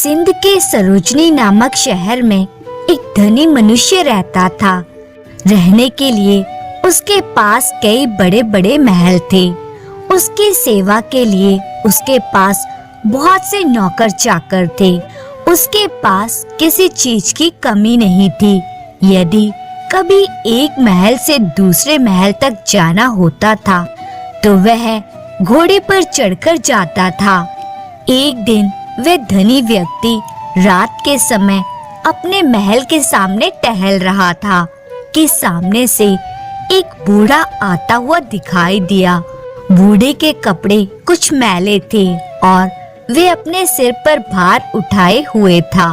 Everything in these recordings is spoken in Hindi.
सिंध के सरोजनी नामक शहर में एक धनी मनुष्य रहता था। रहने के लिए उसके पास कई बड़े बड़े महल थे। उसकी सेवा के लिए उसके पास बहुत से नौकर चाकर थे। उसके पास किसी चीज की कमी नहीं थी। यदि कभी एक महल से दूसरे महल तक जाना होता था तो वह घोड़े पर चढ़कर जाता था। एक दिन वह धनी व्यक्ति रात के समय अपने महल के सामने टहल रहा था कि सामने से एक बूढ़ा आता हुआ दिखाई दिया। बूढ़े के कपड़े कुछ मैले थे और वे अपने सिर पर भार उठाए हुए था।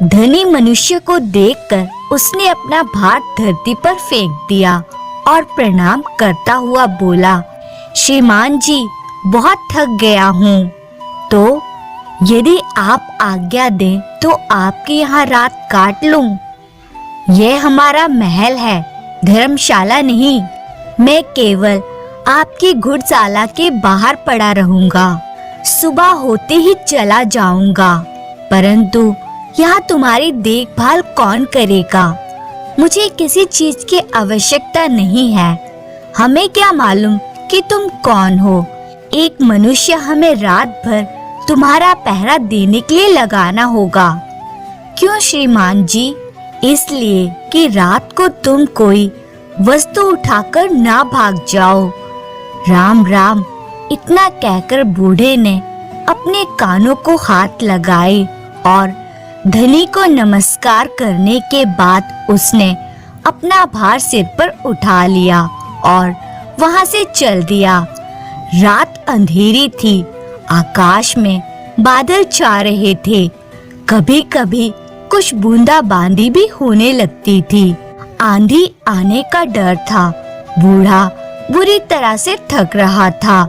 धनी मनुष्य को देखकर उसने अपना भार धरती पर फेंक दिया और प्रणाम करता हुआ बोला, श्रीमान जी, बहुत थक गया हूँ, तो यदि आप आज्ञा दें तो आपके यहाँ रात काट लूं। यह हमारा महल है, धर्मशाला नहीं। मैं केवल आपकी घुड़शाला के बाहर पड़ा रहूंगा। सुबह होते ही चला जाऊंगा, परंतु यहाँ तुम्हारी देखभाल कौन करेगा? मुझे किसी चीज की आवश्यकता नहीं है। हमें क्या मालूम कि तुम कौन हो? एक मनुष्य हमें रात भर तुम्हारा पहरा देने के लिए लगाना होगा। क्यों श्रीमान जी? इसलिए कि रात को तुम कोई वस्तु उठाकर ना भाग जाओ। राम राम, इतना कहकर बूढ़े ने अपने कानों को हाथ लगाए और धनी को नमस्कार करने के बाद उसने अपना भार सिर पर उठा लिया और वहां से चल दिया। रात अंधेरी थी, आकाश में बादल छा रहे थे। कभी कभी कुछ बूंदाबांदी भी होने लगती थी। आंधी आने का डर था। बूढ़ा बुरी तरह से थक रहा था।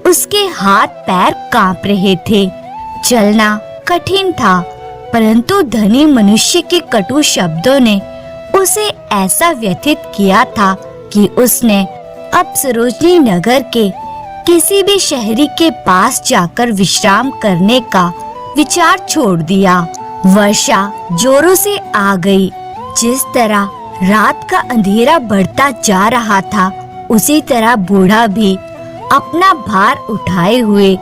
उसके हाथ पैर कांप रहे थे। चलना कठिन था, परंतु धनी मनुष्य के कटु शब्दों ने उसे ऐसा व्यथित किया था कि उसने अब सरोजनी नगर के किसी भी शहरी के पास जाकर विश्राम करने का विचार छोड़ दिया। वर्षा जोरों से आ गई। जिस तरह रात का अंधेरा बढ़ता जा रहा था, उसी तरह बूढ़ा भी अपना भार उठाए हुए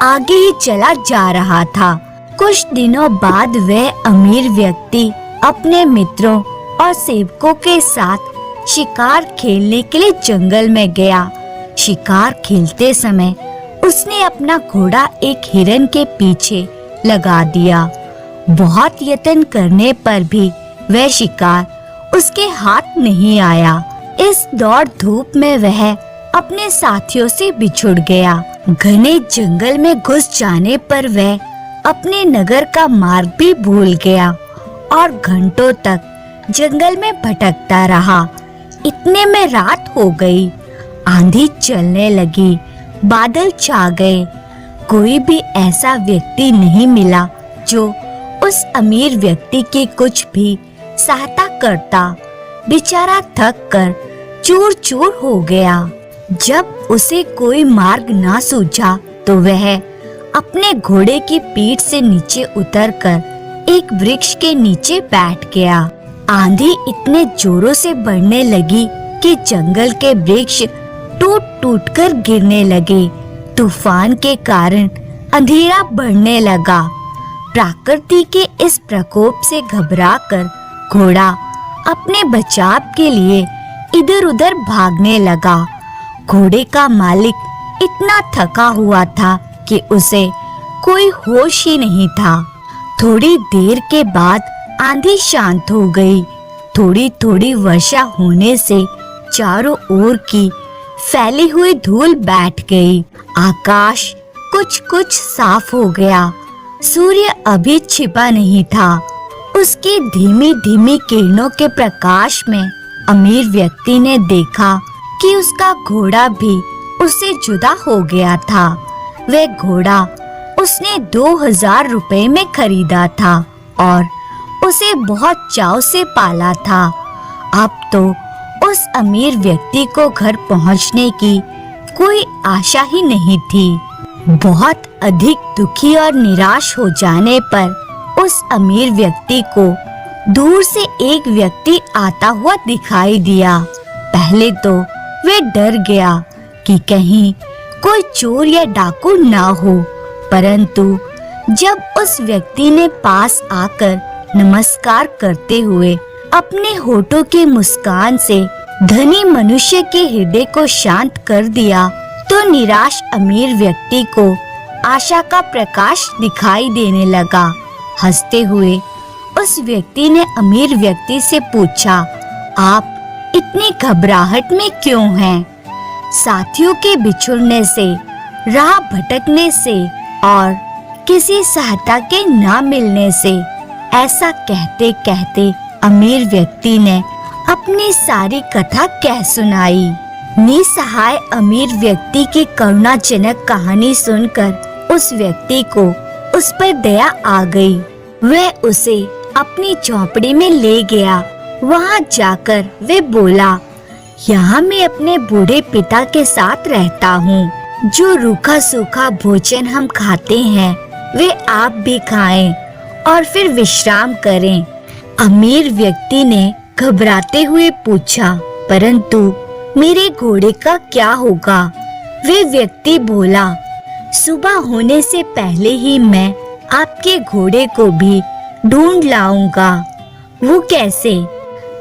आगे ही चला जा रहा था। कुछ दिनों बाद वह अमीर व्यक्ति अपने मित्रों और सेवकों के साथ शिकार खेलने के लिए जंगल में गया। शिकार खेलते समय उसने अपना घोड़ा एक हिरन के पीछे लगा दिया। बहुत यत्न करने पर भी वह शिकार उसके हाथ नहीं आया। इस दौड़ धूप में वह अपने साथियों से बिछुड़ गया। घने जंगल में घुस जाने पर वह अपने नगर का मार्ग भी भूल गया और घंटों तक जंगल में भटकता रहा। इतने में रात हो गई। आंधी चलने लगी, बादल छा गए। कोई भी ऐसा व्यक्ति नहीं मिला जो उस अमीर व्यक्ति की कुछ भी सहायता करता। बेचारा थक कर चूर चूर हो गया। जब उसे कोई मार्ग ना सूझा तो वह अपने घोड़े की पीठ से नीचे उतरकर एक वृक्ष के नीचे बैठ गया। आंधी इतने जोरों से बढ़ने लगी कि जंगल के वृक्ष टूट टूट कर गिरने लगे। तूफान के कारण अंधेरा बढ़ने लगा। प्रकृति के इस प्रकोप से घबराकर घोड़ा अपने बचाव के लिए इधर-उधर भागने लगा। घोड़े का मालिक इतना थका हुआ था कि उसे कोई होश ही नहीं था। थोड़ी देर के बाद आंधी शांत हो गई। थोड़ी थोड़ी वर्षा होने से चारों ओर की फैली हुई धूल बैठ गई। आकाश कुछ कुछ साफ हो गया। सूर्य अभी छिपा नहीं था। उसकी धीमी धीमी किरणों के प्रकाश में अमीर व्यक्ति ने देखा कि उसका घोड़ा भी उससे जुदा हो गया था। वह घोड़ा उसने 2000 रुपए में खरीदा था और उसे बहुत चाव से पाला था। अब तो उस अमीर व्यक्ति को घर पहुंचने की कोई आशा ही नहीं थी। बहुत अधिक दुखी और निराश हो जाने पर उस अमीर व्यक्ति को दूर से एक व्यक्ति आता हुआ दिखाई दिया। पहले तो वह डर गया कि कहीं कोई चोर या डाकू ना हो, परंतु जब उस व्यक्ति ने पास आकर नमस्कार करते हुए अपने होठों के मुस्कान से धनी मनुष्य के हृदय को शांत कर दिया, तो निराश अमीर व्यक्ति को आशा का प्रकाश दिखाई देने लगा। हंसते हुए उस व्यक्ति ने अमीर व्यक्ति से पूछा, आप इतनी घबराहट में क्यों हैं? साथियों के बिछुड़ने से, राह भटकने से और किसी सहायता के ना मिलने से, ऐसा कहते कहते अमीर व्यक्ति ने अपनी सारी कथा कह सुनाई। निसहाय अमीर व्यक्ति की करुणाजनक कहानी सुनकर उस व्यक्ति को उस पर दया आ गई। वह उसे अपनी झोंपड़ी में ले गया। वहां जाकर वे बोला, यहाँ मैं अपने बूढ़े पिता के साथ रहता हूँ। जो रूखा सूखा भोजन हम खाते हैं वे आप भी खाएं और फिर विश्राम करें। अमीर व्यक्ति ने घबराते हुए पूछा, परंतु मेरे घोड़े का क्या होगा? वे व्यक्ति बोला, सुबह होने से पहले ही मैं आपके घोड़े को भी ढूंढ लाऊंगा। वो कैसे?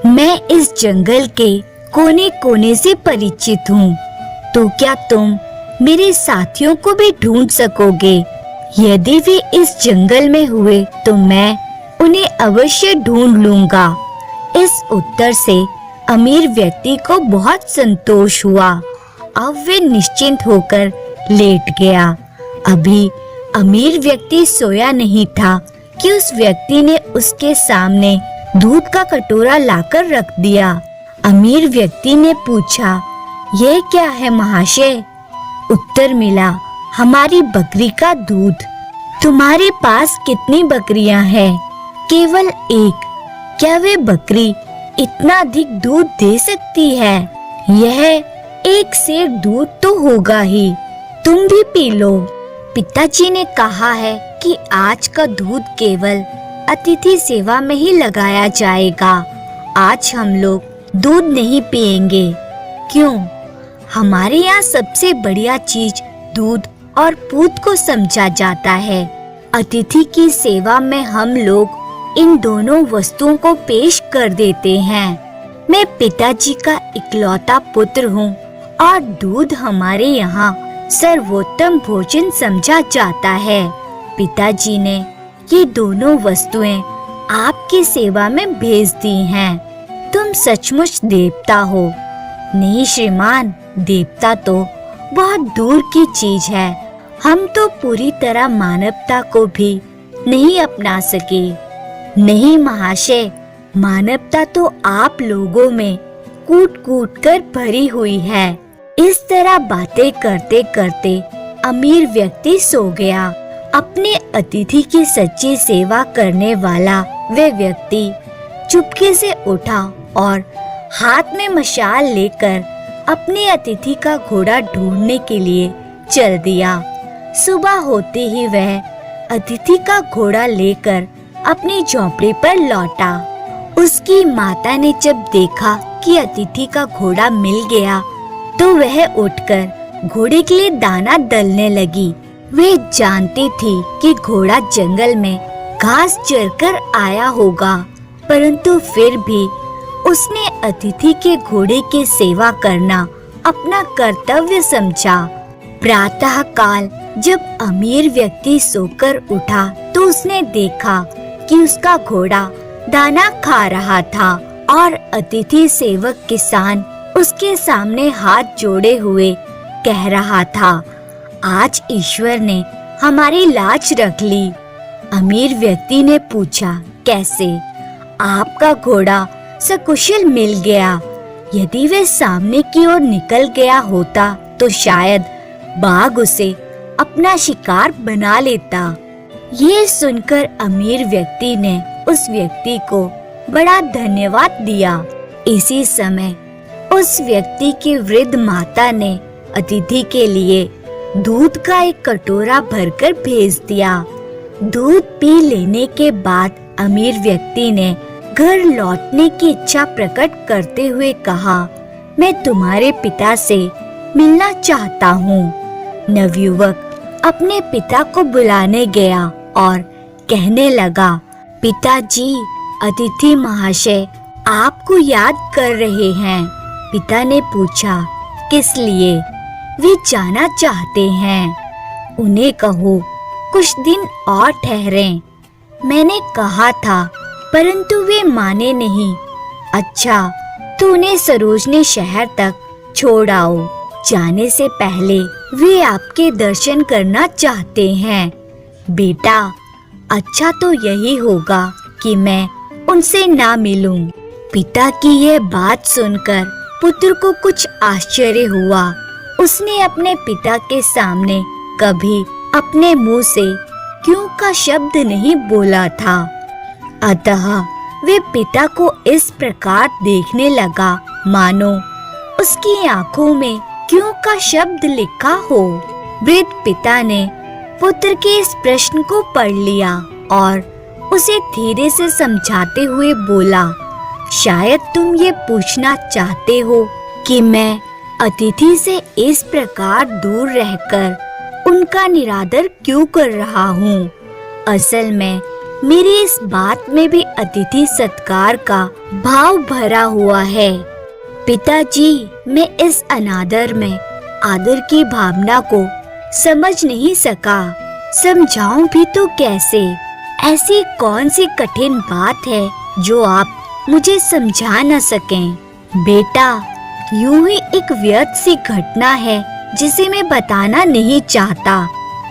मैं इस जंगल के कोने कोने से परिचित हूँ, तो क्या तुम मेरे साथियों को भी ढूंढ सकोगे? यदि वे इस जंगल में हुए तो मैं उन्हें अवश्य ढूंढ लूंगा। इस उत्तर से अमीर व्यक्ति को बहुत संतोष हुआ। अब वे निश्चिंत होकर लेट गया। अभी अमीर व्यक्ति सोया नहीं था कि उस व्यक्ति ने उसके सामने दूध का कटोरा लाकर रख दिया। अमीर व्यक्ति ने पूछा, यह क्या है महाशय? उत्तर मिला, हमारी बकरी का दूध। तुम्हारे पास कितनी बकरियां हैं? केवल एक। क्या वे बकरी इतना अधिक दूध दे सकती है? यह एक सेर दूध तो होगा ही, तुम भी पी लो। पिताजी ने कहा है कि आज का दूध केवल अतिथि सेवा में ही लगाया जाएगा। आज हम लोग दूध नहीं पिएंगे। क्यों? हमारे यहाँ सबसे बढ़िया चीज दूध और पूत को समझा जाता है। अतिथि की सेवा में हम लोग इन दोनों वस्तुओं को पेश कर देते हैं। मैं पिताजी का इकलौता पुत्र हूँ और दूध हमारे यहाँ सर्वोत्तम भोजन समझा जाता है। पिताजी ने ये दोनों वस्तुएं आपकी सेवा में भेज दी हैं। तुम सचमुच देवता हो। नहीं श्रीमान, देवता तो बहुत दूर की चीज है। हम तो पूरी तरह मानवता को भी नहीं अपना सके। नहीं महाशय, मानवता तो आप लोगों में कूट कूट कर भरी हुई है। इस तरह बातें करते करते अमीर व्यक्ति सो गया। अपने अतिथि की सच्ची सेवा करने वाला वे व्यक्ति चुपके से उठा और हाथ में मशाल लेकर अपने अतिथि का घोड़ा ढूंढने के लिए चल दिया। सुबह होते ही वह अतिथि का घोड़ा लेकर अपनी झोंपड़ी पर लौटा। उसकी माता ने जब देखा कि अतिथि का घोड़ा मिल गया तो वह उठकर घोड़े के लिए दाना दलने लगी। वे जानती थी कि घोड़ा जंगल में घास चरकर आया होगा, परंतु फिर भी उसने अतिथि के घोड़े की सेवा करना अपना कर्तव्य समझा। प्रातः काल जब अमीर व्यक्ति सोकर उठा तो उसने देखा कि उसका घोड़ा दाना खा रहा था और अतिथि सेवक किसान उसके सामने हाथ जोड़े हुए कह रहा था, आज ईश्वर ने हमारी लाज रख ली। अमीर व्यक्ति ने पूछा, कैसे? आपका घोड़ा सकुशल मिल गया। यदि वे सामने की ओर निकल गया होता तो शायद बाघ उसे अपना शिकार बना लेता। ये सुनकर अमीर व्यक्ति ने उस व्यक्ति को बड़ा धन्यवाद दिया। इसी समय उस व्यक्ति की वृद्ध माता ने अतिथि के लिए दूध का एक कटोरा भरकर भेज दिया। दूध पी लेने के बाद अमीर व्यक्ति ने घर लौटने की इच्छा प्रकट करते हुए कहा, मैं तुम्हारे पिता से मिलना चाहता हूँ। नवयुवक अपने पिता को बुलाने गया और कहने लगा, पिताजी, अतिथि महाशय आपको याद कर रहे हैं। पिता ने पूछा, किस लिए? वे जाना चाहते हैं। उन्हें कहो कुछ दिन और ठहरें। मैंने कहा था परंतु वे माने नहीं। अच्छा, तो उन्हें सरोजनी शहर तक छोड़ आओ। जाने से पहले वे आपके दर्शन करना चाहते हैं। बेटा, अच्छा तो यही होगा कि मैं उनसे ना मिलूं। पिता की यह बात सुनकर पुत्र को कुछ आश्चर्य हुआ। उसने अपने पिता के सामने कभी अपने मुंह से क्यों का शब्द नहीं बोला था। अतः वे पिता को इस प्रकार देखने लगा मानो उसकी आंखों में क्यों का शब्द लिखा हो। वृद्ध पिता ने पुत्र के इस प्रश्न को पढ़ लिया और उसे धीरे से समझाते हुए बोला, शायद तुम ये पूछना चाहते हो कि मैं अतिथि से इस प्रकार दूर रहकर उनका निरादर क्यों कर रहा हूँ। असल में मेरी इस बात में भी अतिथि सत्कार का भाव भरा हुआ है। पिताजी, मैं इस अनादर में आदर की भावना को समझ नहीं सका। समझाऊं भी तो कैसे? ऐसी कौन सी कठिन बात है जो आप मुझे समझा न सकें? बेटा, यूं ही एक व्यर्थ सी घटना है जिसे मैं बताना नहीं चाहता।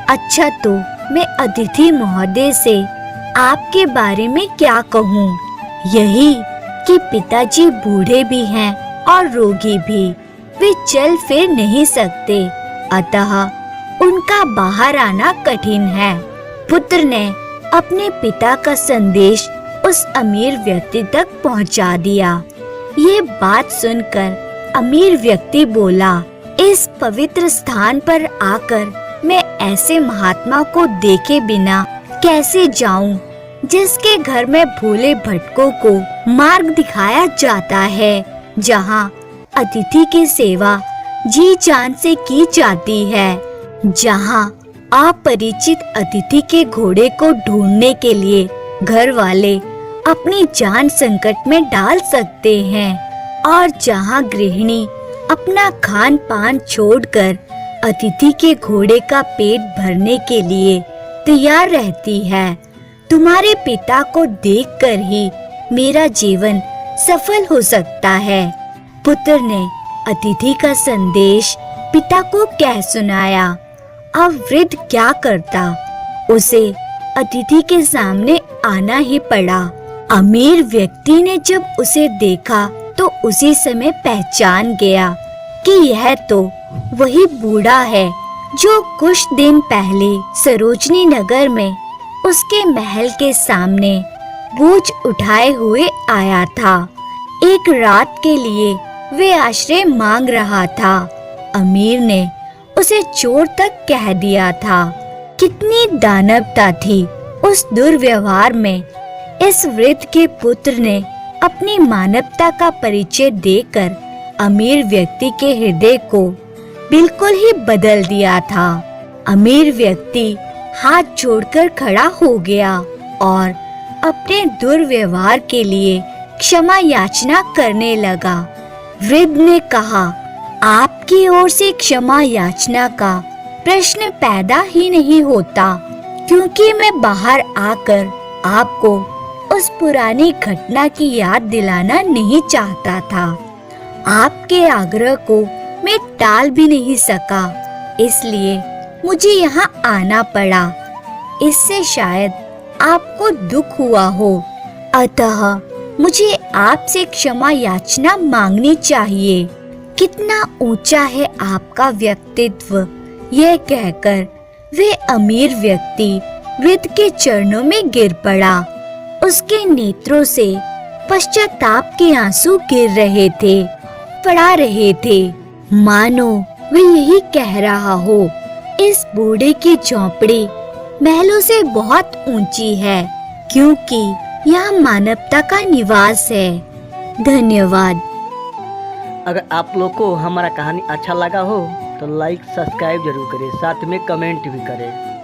अच्छा, तो मैं अतिथि महोदय से आपके बारे में क्या कहूँ? यही कि पिताजी बूढ़े भी हैं और रोगी भी। वे चल फिर नहीं सकते, अतः उनका बाहर आना कठिन है। पुत्र ने अपने पिता का संदेश उस अमीर व्यक्ति तक पहुंचा दिया। ये बात सुनकर अमीर व्यक्ति बोला, इस पवित्र स्थान पर आकर मैं ऐसे महात्मा को देखे बिना कैसे जाऊं, जिसके घर में भोले भटकों को मार्ग दिखाया जाता है, जहां अतिथि की सेवा जी जान से की जाती है, जहां अपरिचित अतिथि के घोड़े को ढूंढने के लिए घर वाले अपनी जान संकट में डाल सकते हैं, और जहां गृहिणी अपना खान पान छोड़कर अतिथि के घोड़े का पेट भरने के लिए तैयार रहती है। तुम्हारे पिता को देखकर ही मेरा जीवन सफल हो सकता है। पुत्र ने अतिथि का संदेश पिता को कह सुनाया। अब वृद्ध क्या करता? उसे अतिथि के सामने आना ही पड़ा। अमीर व्यक्ति ने जब उसे देखा तो उसी समय पहचान गया कि यह तो वही बूढ़ा है जो कुछ दिन पहले सरोजनी नगर में उसके महल के सामने बोझ उठाए हुए आया था। एक रात के लिए वे आश्रय मांग रहा था। अमीर ने उसे चोर तक कह दिया था। कितनी दानवता थी उस दुर्व्यवहार में। इस वृद्ध के पुत्र ने अपनी मानवता का परिचय देकर अमीर व्यक्ति के हृदय को बिल्कुल ही बदल दिया था। अमीर व्यक्ति हाथ जोड़कर खड़ा हो गया और अपने दुर्व्यवहार के लिए क्षमा याचना करने लगा। वृद्ध ने कहा, आपकी ओर से क्षमा याचना का प्रश्न पैदा ही नहीं होता, क्योंकि मैं बाहर आकर आपको उस पुरानी घटना की याद दिलाना नहीं चाहता था। आपके आग्रह को मैं टाल भी नहीं सका, इसलिए मुझे यहाँ आना पड़ा। इससे शायद आपको दुख हुआ हो, अतः मुझे आपसे क्षमा याचना मांगनी चाहिए। कितना ऊंचा है आपका व्यक्तित्व। यह कहकर वे अमीर व्यक्ति वृद्ध के चरणों में गिर पड़ा। उसके नेत्रों से पश्चाताप के आंसू गिर रहे थे, पड़ा रहे थे, मानो वे यही कह रहा हो, इस बूढ़े की झोंपड़ी महलों से बहुत ऊंची है, क्योंकि यहाँ मानवता का निवास है। धन्यवाद। अगर आप लोग को हमारा कहानी अच्छा लगा हो तो लाइक सब्सक्राइब जरूर करें, साथ में कमेंट भी करें।